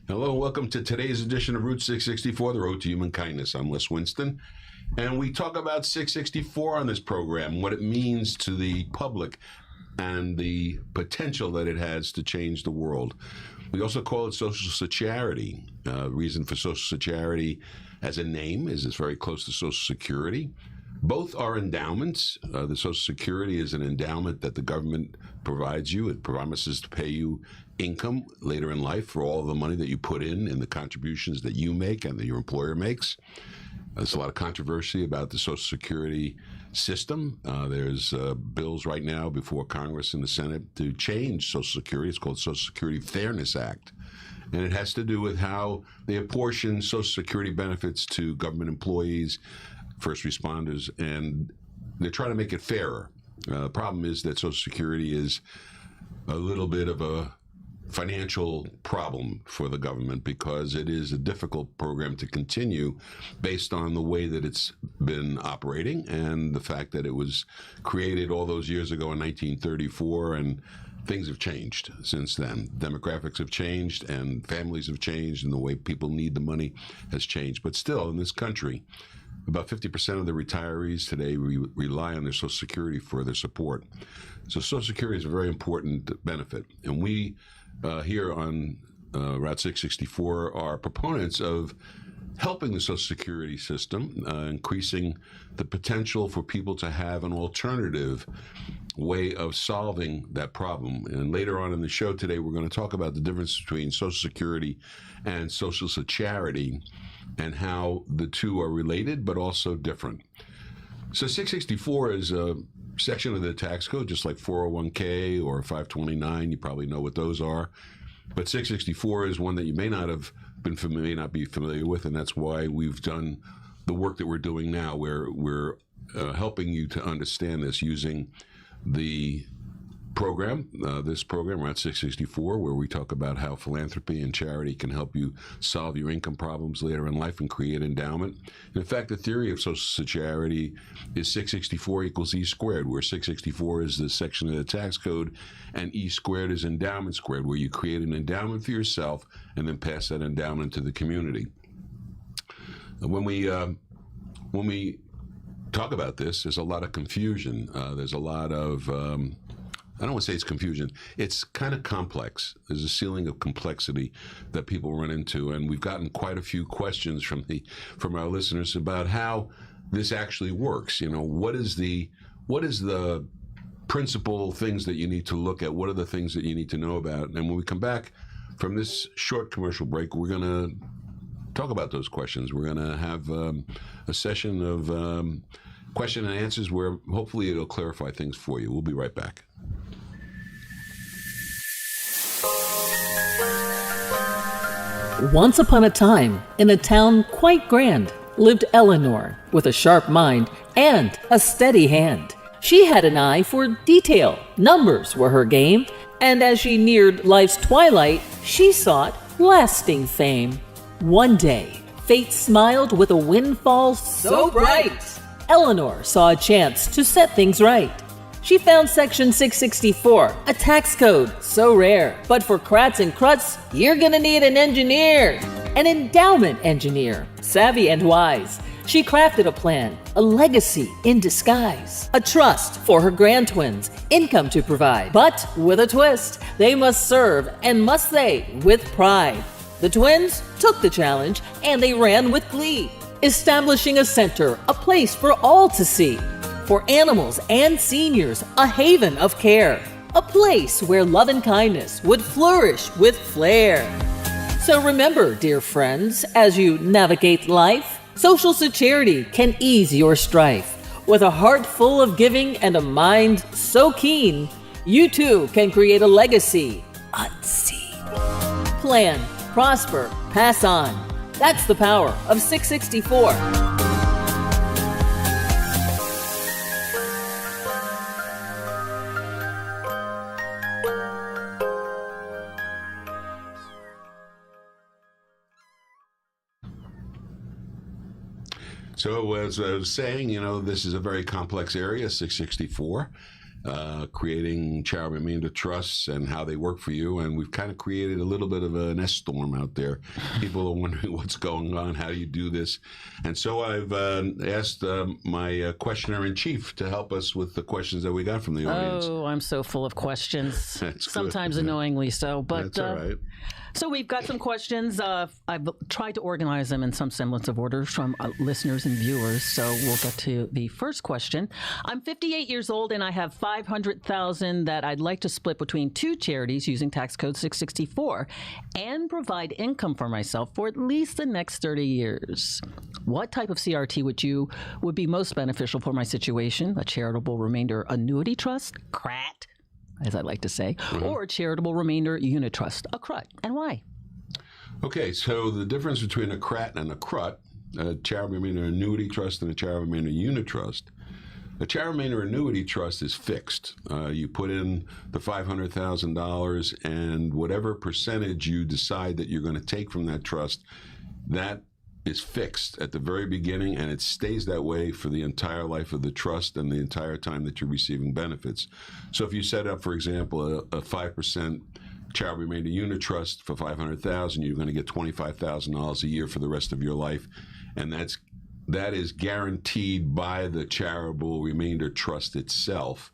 Hello, welcome to today's edition of Route 664, the Road to Human Kindness. I'm Winston, and we talk about 664 on this program, what it means to the public and the potential that it has to change the world. We also call it social charity. Reason for social charity as a name is it's very close to Social Security. Both are endowments. The Social Security is an endowment that the government provides you. It promises to pay you income later in life for all of the money that you put in the contributions that you make and that your employer makes. There's a lot of controversy about the Social Security system. There's bills right now before Congress and the Senate to change Social Security. It's called Social Security Fairness Act. And it has to do with how they apportion Social Security benefits to government employees, first responders, and they're trying to make it fairer. The problem is that Social Security is a little bit of a financial problem for the government because it is a difficult program to continue based on the way that it's been operating and the fact that it was created all those years ago in 1934, and things have changed since then. Demographics have changed and families have changed and the way people need the money has changed. But still, in this country, about 50% of the retirees today rely on their Social Security for their support. So Social Security is a very important benefit. And we here on Route 664 are proponents of helping the Social Security system, increasing the potential for people to have an alternative way of solving that problem. And later on in the show today, we're going to talk about the difference between Social Security and social charity and how the two are related but also different. So 664 is a section of the tax code, just like 401k or 529. You probably know what those are. But 664 is one that you may not be familiar with, and that's why we've done the work that we're doing now, where we're helping you to understand this using the program, this program, Route 664, where we talk about how philanthropy and charity can help you solve your income problems later in life and create endowment. In fact, the theory of social charity is 664 equals E squared, where 664 is the section of the tax code, and E squared is endowment squared, where you create an endowment for yourself and then pass that endowment to the community. When we talk about this, there's a lot of confusion. There's a lot of I don't want to say it's confusion. It's kind of complex. There's a ceiling of complexity that people run into, and we've gotten quite a few questions from our listeners about how this actually works. You know, what is the principal things that you need to look at? What are the things that you need to know about? And when we come back from this short commercial break, we're going to talk about those questions. We're going to have a session of question and answers where hopefully it'll clarify things for you. We'll be right back. Once upon a time, in a town quite grand, lived Eleanor, with a sharp mind and a steady hand. She had an eye for detail, numbers were her game, and as she neared life's twilight, she sought lasting fame. One day, fate smiled with a windfall so bright. Eleanor saw a chance to set things right. She found Section 664, a tax code so rare. But for CRUTs and CRUTs, you're gonna need an engineer, an endowment engineer, savvy and wise. She crafted a plan, a legacy in disguise, a trust for her grand twins, income to provide. But with a twist, they must serve, and must they, with pride. The twins took the challenge and they ran with glee, establishing a center, a place for all to see. For animals and seniors, a haven of care, a place where love and kindness would flourish with flair. So remember, dear friends, as you navigate life, social charity can ease your strife. With a heart full of giving and a mind so keen, you too can create a legacy unseen. Plan, prosper, pass on. That's the power of 664. So as I was saying, this is a very complex area, 664, creating charitable remainder trusts and how they work for you. And we've kind of created a little bit of an S storm out there. People are wondering what's going on, how do you do this? And so I've asked my questioner in chief to help us with the questions that we got from the audience. Oh, I'm so full of questions. That's Sometimes good. annoyingly so. But That's all right. So we've got some questions. I've tried to organize them in some semblance of order from listeners and viewers. So we'll get to the first question. I'm 58 years old and I have $500,000 that I'd like to split between two charities using tax code 664 and provide income for myself for at least the next 30 years. What type of CRT would be most beneficial for my situation? A charitable remainder annuity trust, CRAT, as I like to say, or a charitable remainder unit trust, a CRUT, and why? Okay, so the difference between a CRAT and a CRUT, a charitable remainder annuity trust and a charitable remainder unit trust. A charitable remainder annuity trust is fixed. You put in the $500,000, and whatever percentage you decide that you're going to take from that trust, that is fixed at the very beginning, and it stays that way for the entire life of the trust and the entire time that you're receiving benefits. So if you set up, for example, a 5% charitable remainder unit trust for $500,000, you're going to get $25,000 a year for the rest of your life, and that is guaranteed by the charitable remainder trust itself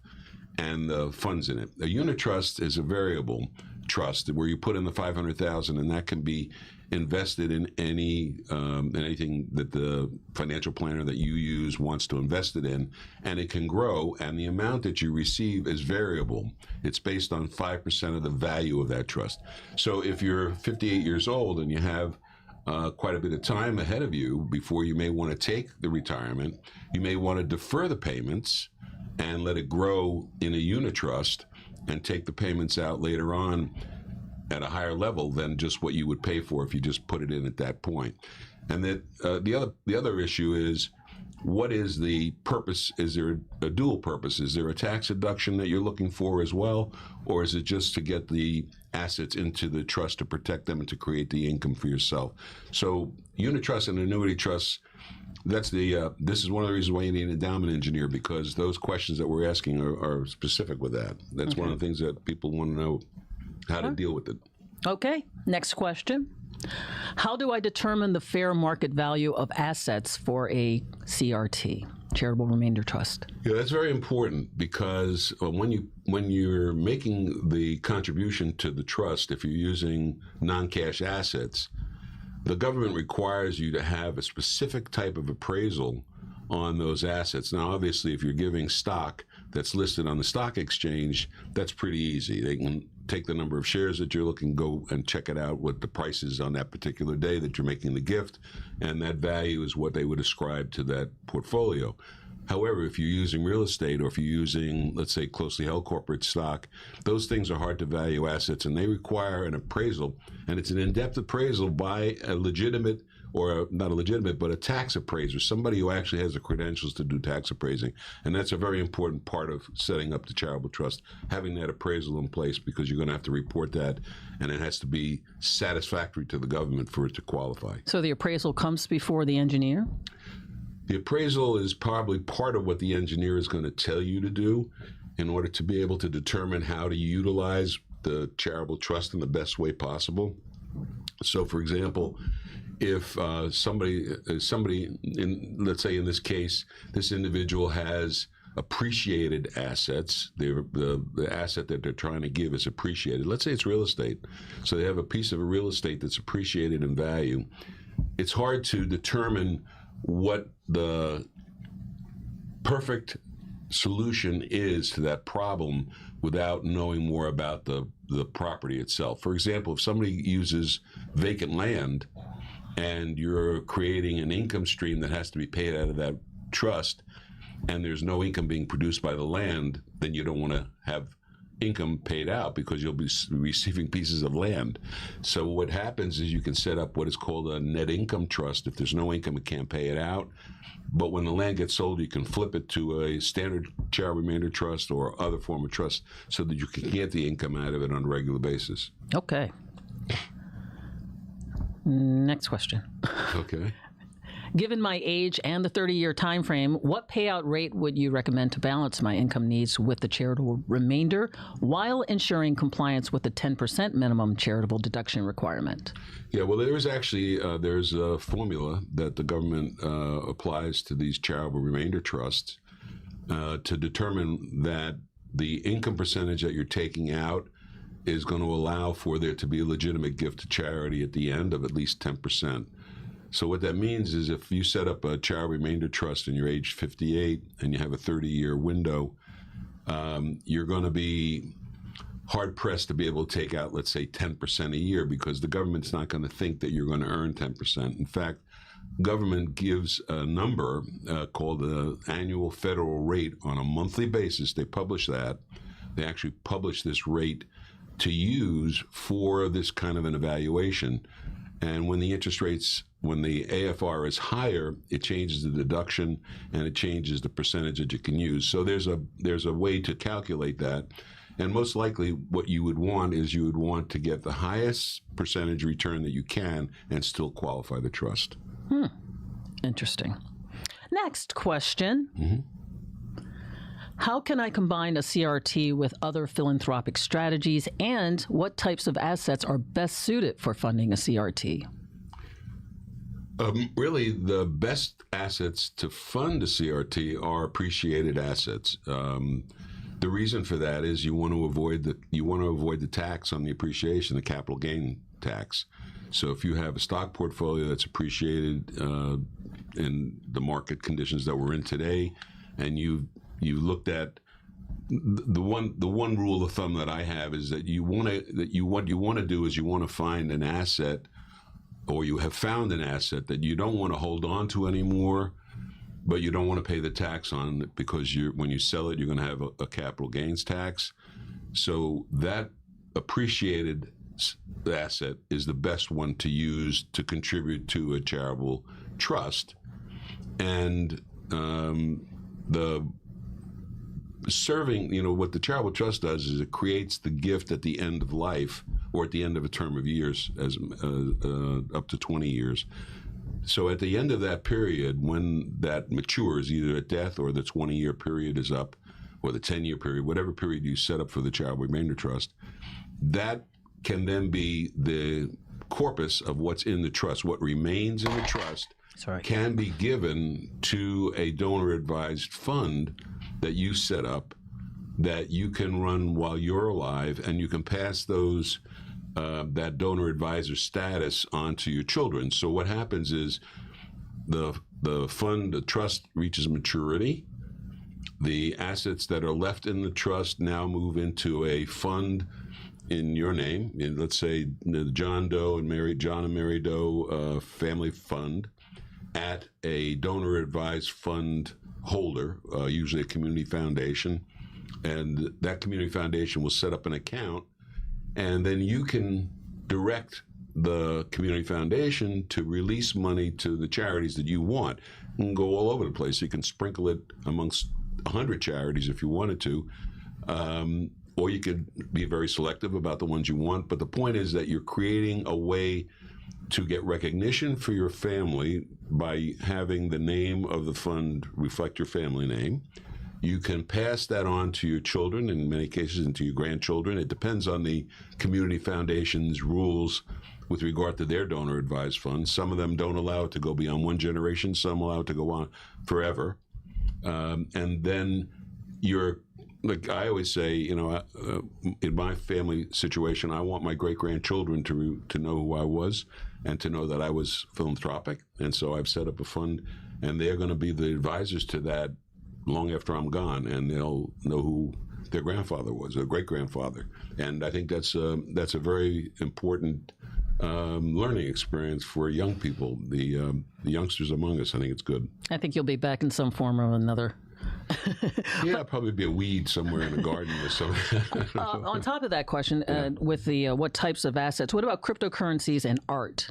and the funds in it. A unit trust is a variable trust where you put in the $500,000, and that can be invested in anything that the financial planner that you use wants to invest it in, and it can grow, and the amount that you receive is variable. It's based on 5% of the value of that trust. So if you're 58 years old and you have quite a bit of time ahead of you before you may want to take the retirement, you may want to defer the payments and let it grow in a unit trust and take the payments out later on at a higher level than just what you would pay for if you just put it in at that point. And that the other issue is, what is the purpose? Is there a dual purpose? Is there a tax deduction that you're looking for as well? Or is it just to get the assets into the trust to protect them and to create the income for yourself? So unit trusts and annuity trusts, this is one of the reasons why you need an endowment engineer, because those questions that we're asking are specific with that. That's one of the things that people want to know how to deal with it. Okay, next question. How do I determine the fair market value of assets for a CRT, charitable remainder trust? Yeah, that's very important, because when you're making the contribution to the trust, if you're using non-cash assets, the government requires you to have a specific type of appraisal on those assets. Now, obviously, if you're giving stock that's listed on the stock exchange, that's pretty easy. They can take the number of shares that you're looking, go and check it out, what the price is on that particular day that you're making the gift, and that value is what they would ascribe to that portfolio. However, if you're using real estate, or if you're using, let's say, closely held corporate stock, those things are hard to value assets, and they require an appraisal, and it's an in-depth appraisal by a legitimate, or not a legitimate, but a tax appraiser, somebody who actually has the credentials to do tax appraising. And that's a very important part of setting up the charitable trust, having that appraisal in place, because you're going to have to report that, and it has to be satisfactory to the government for it to qualify. So the appraisal comes before the engineer? The appraisal is probably part of what the engineer is going to tell you to do in order to be able to determine how to utilize the charitable trust in the best way possible. So, for example, if somebody in, let's say in this case, this individual has appreciated assets, the asset that they're trying to give is appreciated. Let's say it's real estate. So they have a piece of real estate that's appreciated in value. It's hard to determine what the perfect solution is to that problem without knowing more about the property itself. For example, if somebody uses vacant land and you're creating an income stream that has to be paid out of that trust, and there's no income being produced by the land, then you don't want to have income paid out, because you'll be receiving pieces of land. So what happens is you can set up what is called a net income trust. If there's no income, it can't pay it out. But when the land gets sold, you can flip it to a standard charitable remainder trust or other form of trust, so that you can get the income out of it on a regular basis. Okay. Next question. Okay. Given my age and the 30-year time frame, what payout rate would you recommend to balance my income needs with the charitable remainder while ensuring compliance with the 10% minimum charitable deduction requirement? Yeah, well, there's actually there's a formula that the government applies to these charitable remainder trusts to determine that the income percentage that you're taking out is going to allow for there to be a legitimate gift to charity at the end of at least 10%. So what that means is if you set up a charitable remainder trust and you're age 58 and you have a 30-year window, you're going to be hard-pressed to be able to take out, let's say, 10% a year, because the government's not going to think that you're going to earn 10%. In fact, government gives a number called the annual federal rate on a monthly basis. They publish that. They actually publish this rate to use for this kind of an evaluation. And when the interest rates, when the AFR is higher, it changes the deduction and it changes the percentage that you can use. So there's a way to calculate that. And most likely what you would want is you would want to get the highest percentage return that you can and still qualify the trust. Interesting. Next question. How can I combine a CRT with other philanthropic strategies, and what types of assets are best suited for funding a CRT? Really, the best assets to fund a CRT are appreciated assets. The reason for that is you want to avoid the tax on the appreciation, the capital gain tax. So if you have a stock portfolio that's appreciated in the market conditions that we're in today, and you looked at the one rule of thumb that I have is that what you want to do is you want to find an asset, or you have found an asset that you don't want to hold on to anymore, but you don't want to pay the tax on it because when you sell it, you're going to have a capital gains tax. So that appreciated asset is the best one to use to contribute to a charitable trust. And what the charitable trust does is it creates the gift at the end of life, or at the end of a term of years, as up to 20 years. So at the end of that period, when that matures, either at death or the 20-year period is up, or the 10-year period, whatever period you set up for the charitable remainder trust, that can then be the corpus of what's in the trust. What remains in the trust can be given to a donor-advised fund that you set up that you can run while you're alive, and you can pass those that donor advisor status onto your children. So what happens is the trust reaches maturity. The assets that are left in the trust now move into a fund in your name. Let's say the John and Mary Doe family fund at a donor advised fund holder, usually a community foundation. And that community foundation will set up an account, and then you can direct the community foundation to release money to the charities that you want. You can go all over the place. You can sprinkle it amongst 100 charities if you wanted to, or you could be very selective about the ones you want. But the point is that you're creating a way to get recognition for your family by having the name of the fund reflect your family name. You can pass that on to your children, in many cases, and to your grandchildren. It depends on the community foundation's rules with regard to their donor-advised funds. Some of them don't allow it to go beyond one generation. Some allow it to go on forever. And then like I always say, in my family situation, I want my great-grandchildren to know who I was and to know that I was philanthropic. And so I've set up a fund, and they're going to be the advisors to that long after I'm gone, and they'll know who their grandfather was, their great-grandfather. And I think that's a very important learning experience for young people, the youngsters among us. I think it's good. I think you'll be back in some form or another. Yeah, probably be a weed somewhere in a garden or something. On top of that question, with the what types of assets, what about cryptocurrencies and art?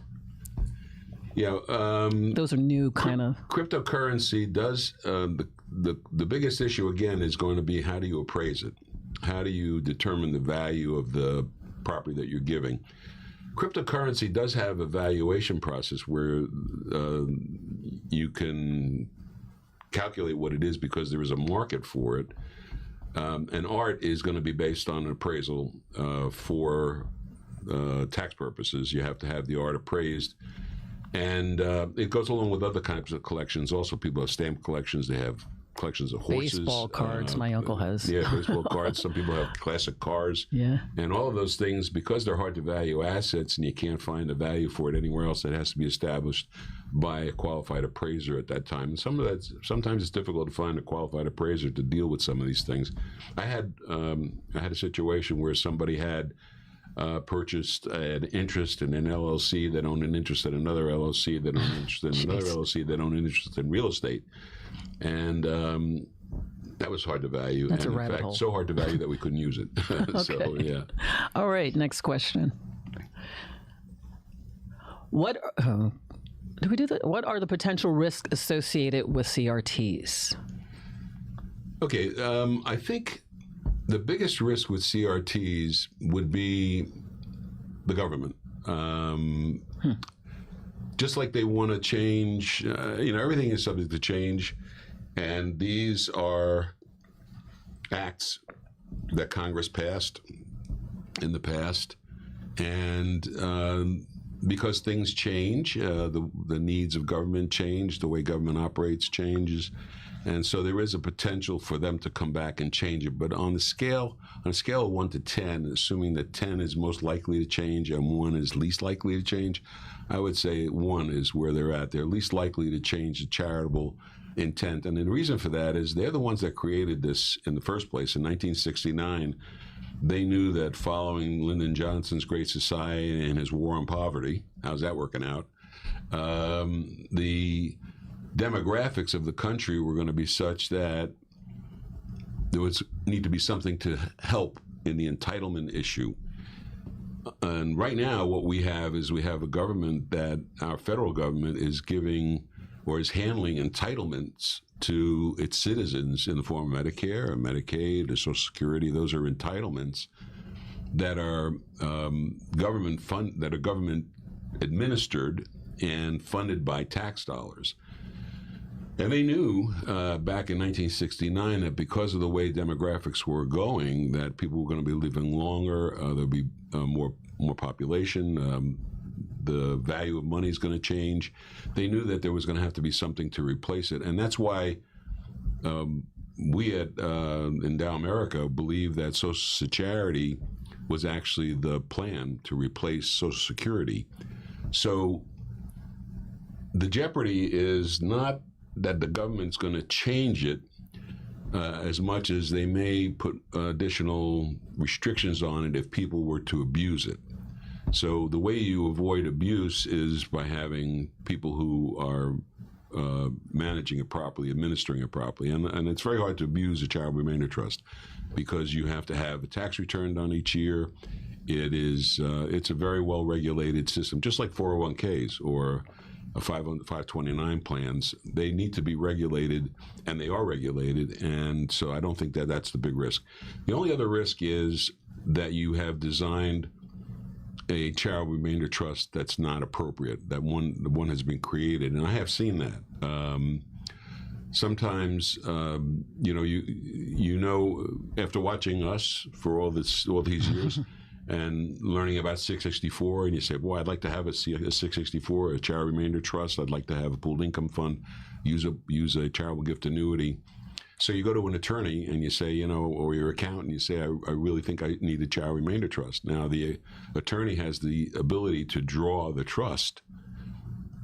Yeah, those are new kind of. Cryptocurrency does. The biggest issue again is going to be, how do you appraise it? How do you determine the value of the property that you're giving? Cryptocurrency does have a valuation process where you can calculate what it is because there is a market for it. And art is going to be based on an appraisal for tax purposes. You have to have the art appraised. And it goes along with other kinds of collections. Also, people have stamp collections. They have collections of horses. Baseball cards, my uncle has. Yeah, baseball cards. Some people have classic cars. Yeah. And all of those things, because they're hard to value assets and you can't find a value for it anywhere else, it has to be established by a qualified appraiser at that time. And sometimes it's difficult to find a qualified appraiser to deal with some of these things. I had a situation where somebody had purchased an interest in an LLC that owned an interest in another LLC that owned an interest in another LLC that owned an interest in real estate. And that was hard to value. That's and a rabbit in fact, hole. so hard to value that we couldn't use it. So, yeah. All right, next question. What What are the potential risks associated with CRTs? Okay, I think the biggest risk with CRTs would be the government. Just like they want to change, everything is subject to change. And these are acts that Congress passed in the past. And because things change, the needs of government change, the way government operates changes. And so there is a potential for them to come back and change it. But on a scale of 1 to 10, assuming that 10 is most likely to change and 1 is least likely to change, I would say 1 is where they're at. They're least likely to change the charitable intent. And the reason for that is they're the ones that created this in the first place. In 1969, they knew that following Lyndon Johnson's Great Society and his war on poverty, how's that working out? The demographics of the country were going to be such that there would need to be something to help in the entitlement issue. And right now, what we have is we have a government that our federal government is giving or is handling entitlements to its citizens in the form of Medicare or Medicaid or Social Security. Those are entitlements that are government administered and funded by tax dollars. And they knew back in 1969 that because of the way demographics were going, that people were going to be living longer, there'll be more population, the value of money is going to change. They knew that there was going to have to be something to replace it. And that's why we at Endow America believe that Social Security was actually the plan to replace Social Security. So the jeopardy is not that the government's going to change it as much as they may put additional restrictions on it if people were to abuse it. So the way you avoid abuse is by having people who are managing it properly, administering it properly. And it's very hard to abuse a child remainder trust because you have to have a tax return done each year. It's a very well-regulated system, just like 401ks or 529 plans. They need to be regulated, and they are regulated, and so I don't think that that's the big risk. The only other risk is that you have designed a child remainder trust that's not appropriate, that one has been created, and I have seen that. Sometimes, after watching us for all these years, and learning about 664, and you say, boy, I'd like to have a 664, a child remainder trust. I'd like to have a pooled income fund, use a charitable gift annuity. So you go to an attorney and you say, or your accountant, you say, I really think I need a child remainder trust. Now, the attorney has the ability to draw the trust,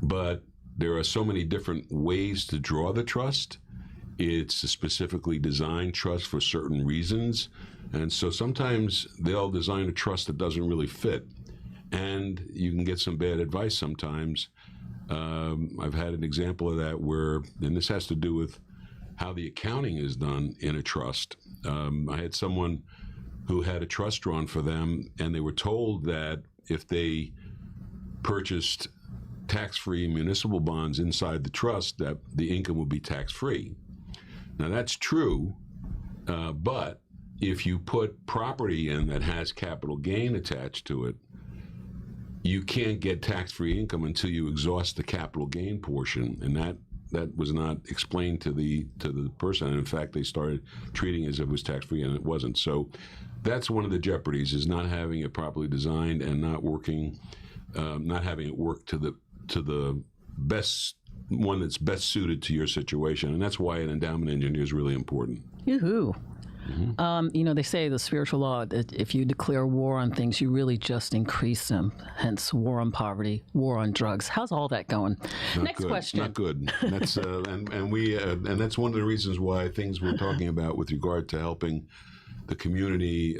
but there are so many different ways to draw the trust. It's a specifically designed trust for certain reasons. And so sometimes they'll design a trust that doesn't really fit. And you can get some bad advice sometimes. I've had an example of that and this has to do with how the accounting is done in a trust. I had someone who had a trust drawn for them, and they were told that if they purchased tax-free municipal bonds inside the trust, that the income would be tax-free. Now, that's true, but if you put property in that has capital gain attached to it, you can't get tax-free income until you exhaust the capital gain portion, and that was not explained to the person. And in fact, they started treating it as if it was tax-free, and it wasn't. So that's one of the jeopardies, is not having it properly designed and not having it work to the best one that's best suited to your situation. And that's why an endowment engineer is really important. Yoo-hoo. They say the spiritual law that if you declare war on things, you really just increase them. Hence, war on poverty, war on drugs. How's all that going? Next question. Not good. That's and that's one of the reasons why things we're talking about with regard to helping the community,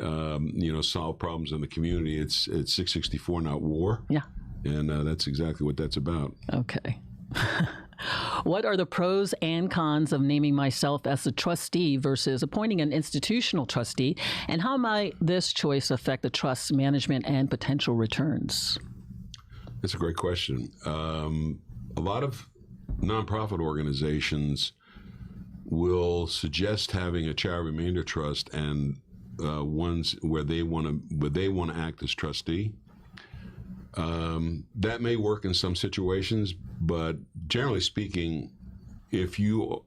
solve problems in the community. It's 664, not war. Yeah. And that's exactly what that's about. Okay. What are the pros and cons of naming myself as a trustee versus appointing an institutional trustee, and how might this choice affect the trust's management and potential returns? That's a great question. A lot of nonprofit organizations will suggest having a child remainder trust and ones where they want to act as trustee. That may work in some situations, but generally speaking, if you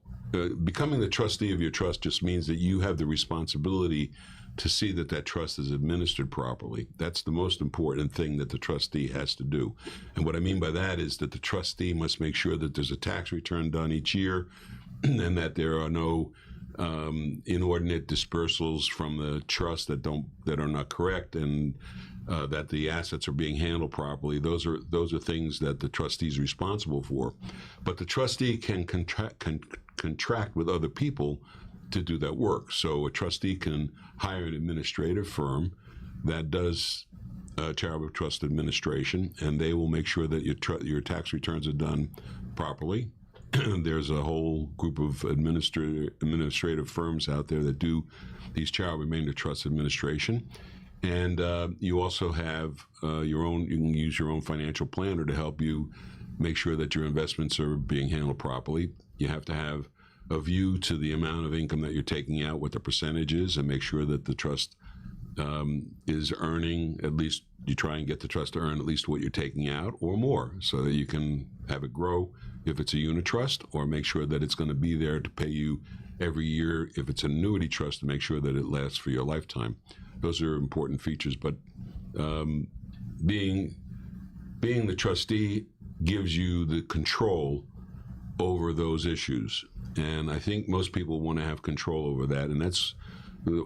becoming the trustee of your trust just means that you have the responsibility to see that that trust is administered properly. That's the most important thing that the trustee has to do. And what I mean by that is that the trustee must make sure that there's a tax return done each year, and that there are no inordinate dispersals from the trust that are not correct, and that the assets are being handled properly. Those are things that the trustee is responsible for. But the trustee can contract with other people to do that work. So a trustee can hire an administrative firm that does charitable trust administration, and they will make sure that your tax returns are done properly. There's a whole group of administrative firms out there that do these child remainder trust administration. And you also have you can use your own financial planner to help you make sure that your investments are being handled properly. You have to have a view to the amount of income that you're taking out, what the percentage is, and make sure that the trust is earning, at least you try and get the trust to earn at least what you're taking out or more, so that you can have it grow if it's a unit trust, or make sure that it's going to be there to pay you every year if it's an annuity trust, to make sure that it lasts for your lifetime. Those are important features, but being the trustee gives you the control over those issues. And I think most people want to have control over that, and that's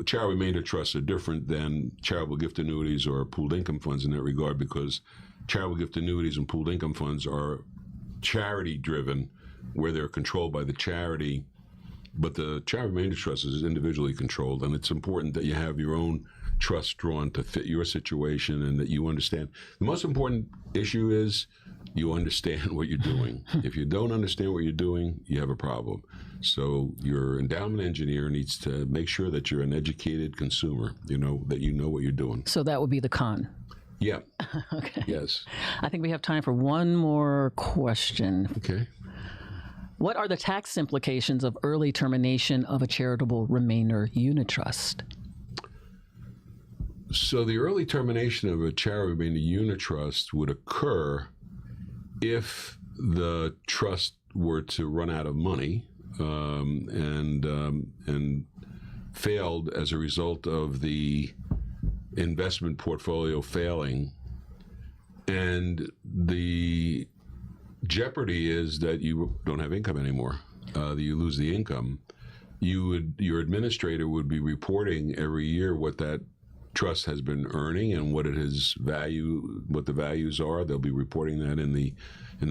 child remainder trusts are different than charitable gift annuities or pooled income funds in that regard, because charitable gift annuities and pooled income funds are charity driven, where they're controlled by the charity, but the child remainder trust is individually controlled, and it's important that you have your own trust drawn to fit your situation, and that you understand. The most important issue is you understand what you're doing. If you don't understand what you're doing, you have a problem. So your endowment engineer needs to make sure that you're an educated consumer, that you know what you're doing. So that would be the con. Yeah. Okay. Yes. I think we have time for one more question. Okay. What are the tax implications of early termination of a charitable remainder unit trust? So the early termination of a charitable remainder unit trust would occur if the trust were to run out of money and failed as a result of the investment portfolio failing. And the jeopardy is that you don't have income anymore. That you lose the income. Your administrator would be reporting every year what that trust has been earning and what the values are. They'll be reporting that in the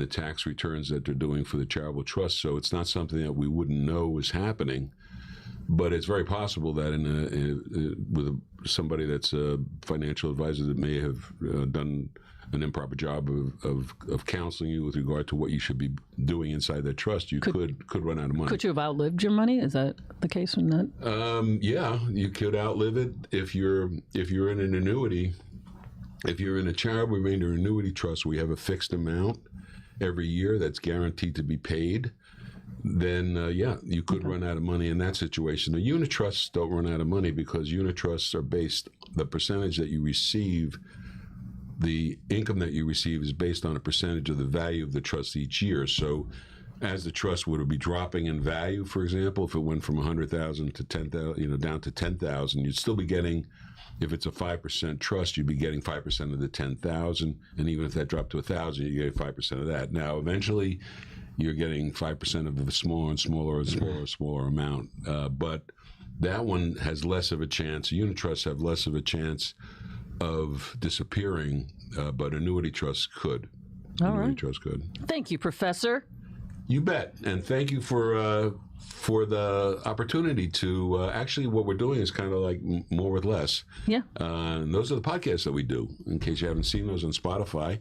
tax returns that they're doing for the charitable trust. So it's not something that we wouldn't know is happening, but it's very possible that with somebody that's a financial advisor that may have done an improper job of counseling you with regard to what you should be doing inside that trust, you could run out of money. Could you have outlived your money? Is that the case in that? Yeah, you could outlive it if you're in an annuity. If you're in a charitable remainder annuity trust, we have a fixed amount every year that's guaranteed to be paid. Then you could run out of money in that situation. The unit trusts don't run out of money because unit trusts are based, the percentage that you receive the income that you receive is based on a percentage of the value of the trust each year. So as the trust would be dropping in value, for example, if it went from 100,000 to 10,000, down to 10,000, you'd still be getting, if it's a 5% trust, you'd be getting 5% of the 10,000. And even if that dropped to 1,000, you get 5% of that. Now, eventually, you're getting 5% of the smaller and smaller amount. But that one has less of a chance. Unit trusts have less of a chance of disappearing, but annuity trusts could. Annuity trusts could. Thank you, Professor. You bet, and thank you for the opportunity to actually. What we're doing is kind of like more with less. Yeah. And those are the podcasts that we do. In case you haven't seen those on Spotify,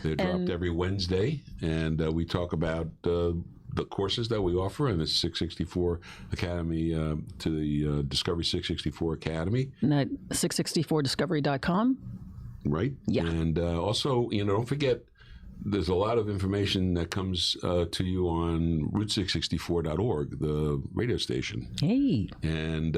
they're dropped every Wednesday, and we talk about the courses that we offer in the 664 Academy to the Discovery 664 Academy. And at 664discovery.com. Right. Yeah. And also, don't forget, there's a lot of information that comes to you on route664.org, the radio station. Hey. And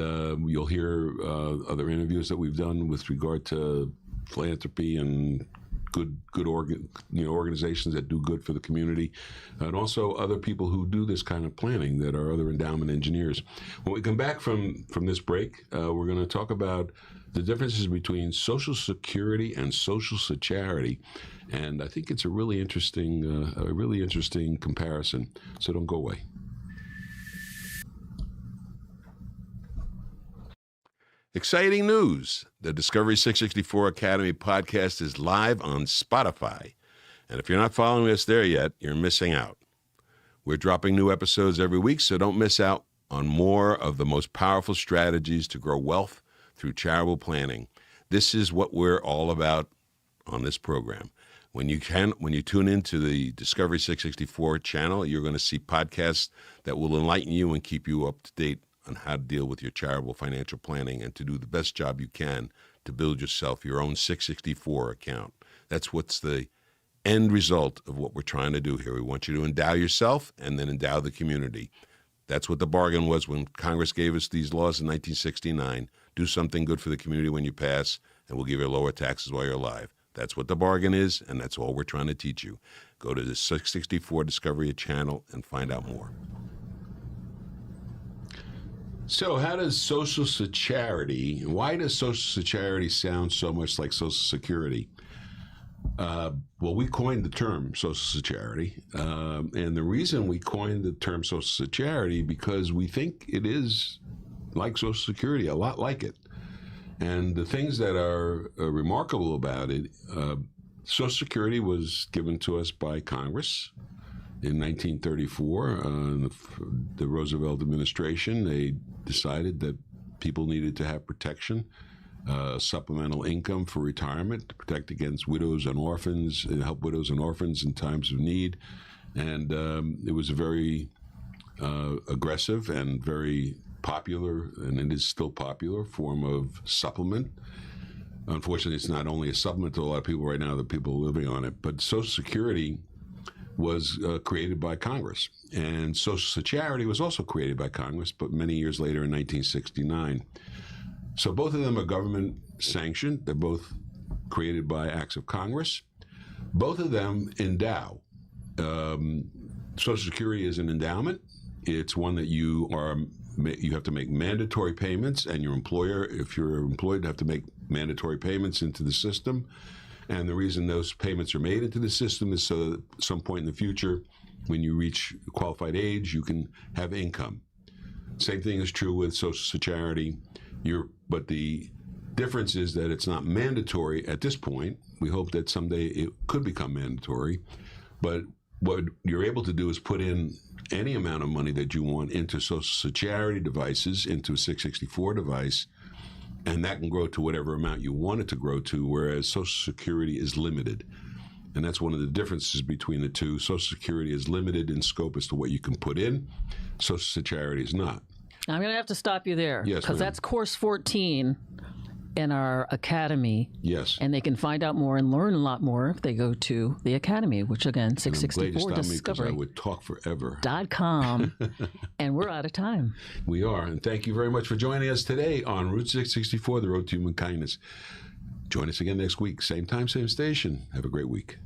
you'll hear other interviews that we've done with regard to philanthropy and good organizations that do good for the community, and also other people who do this kind of planning that are other endowment engineers. When we come back from this break, we're going to talk about the differences between Social Security and social charity, and I think it's a really interesting comparison. So don't go away. Exciting news! The Discovery 664 Academy podcast is live on Spotify. And if you're not following us there yet, you're missing out. We're dropping new episodes every week, so don't miss out on more of the most powerful strategies to grow wealth through charitable planning. This is what we're all about on this program. When you tune into the Discovery 664 channel, you're going to see podcasts that will enlighten you and keep you up to date on how to deal with your charitable financial planning and to do the best job you can to build yourself your own 664 account. That's what's the end result of what we're trying to do here. We want you to endow yourself and then endow the community. That's what the bargain was when Congress gave us these laws in 1969. Do something good for the community when you pass, and we'll give you lower taxes while you're alive. That's what the bargain is, and that's all we're trying to teach you. Go to the 664 Discovery channel and find out more. So how does social charity, why does social charity sound so much like Social Security? Well, we coined the term social charity, and the reason we coined the term social charity because we think it is like Social Security, a lot like it. And the things that are remarkable about it, Social Security was given to us by Congress in 1934, the Roosevelt administration. They decided that people needed to have protection, supplemental income for retirement to protect against widows and orphans, and help widows and orphans in times of need. And it was a very aggressive and very popular, and it is still popular, form of supplement. Unfortunately, it's not only a supplement to a lot of people right now, that people are living on it, but Social Security was created by Congress. And Social Charity was also created by Congress, but many years later in 1969. So both of them are government sanctioned. They're both created by acts of Congress. Both of them endow. Social Security is an endowment. It's one that you have to make mandatory payments, and your employer, if you're employed, have to make mandatory payments into the system. And the reason those payments are made into the system is so that at some point in the future, when you reach qualified age, you can have income. Same thing is true with Social Charity. But the difference is that it's not mandatory at this point. We hope that someday it could become mandatory. But what you're able to do is put in any amount of money that you want into Social Charity devices, into a 664 device, and that can grow to whatever amount you want it to grow to, whereas Social Security is limited. And that's one of the differences between the two. Social Security is limited in scope as to what you can put in. Social Charity is not. I'm going to have to stop you there. Yes, because ma'am. that's course 14 in our academy. Yes. And they can find out more and learn a lot more if they go to the academy, which again, 664discovery.com. I would talk forever. And we're out of time. We are. And thank you very much for joining us today on Route 664, the Road to Human Kindness. Join us again next week. Same time, same station. Have a great week.